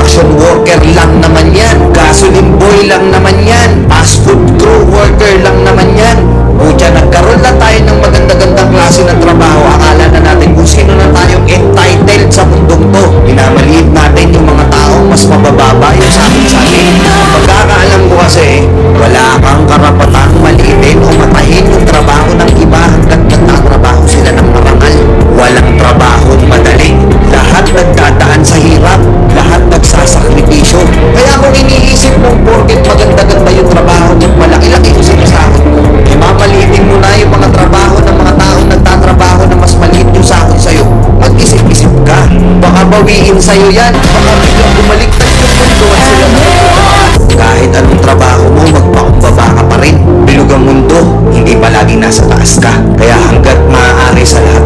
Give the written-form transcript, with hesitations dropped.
construction worker lang naman yan, gasoline boy lang naman yan, fast food crew worker lang naman yan. Kutya, nagkaroon na tayo ng maganda-gandang klase ng trabaho, akala na natin kung sino na tayong entitled sa mundong to. Minamaliit natin yung mga taong mas mabababa yung sa atin. Pagkakaalam ko kasi, wala kang karapatang maliitin o matahin yung trabaho ng iba hanggat nagtatrabaho sila ng marangal. Walang trabahong madali. Lahat nagdadaan sa hirap. Lahat nagsasakripisyo. Kaya kung iniisip mong porket maganda-ganda yung trabaho at malaki-laki yung sinasahod mo, mamaliitin mo na yung mga trabaho ng mga taong nagtatrabaho na mas maliit yung sahod sa'yo. Mag-isip-isip ka. Baka bawiin sa'yo yan. Baka biglang bumaliktad yung mundo at sila na. Kahit anong trabaho mo, magpakumbaba ka pa rin. Bilog ang mundo, hindi palaging nasa taas ka. Kaya hanggat maaari sa lahat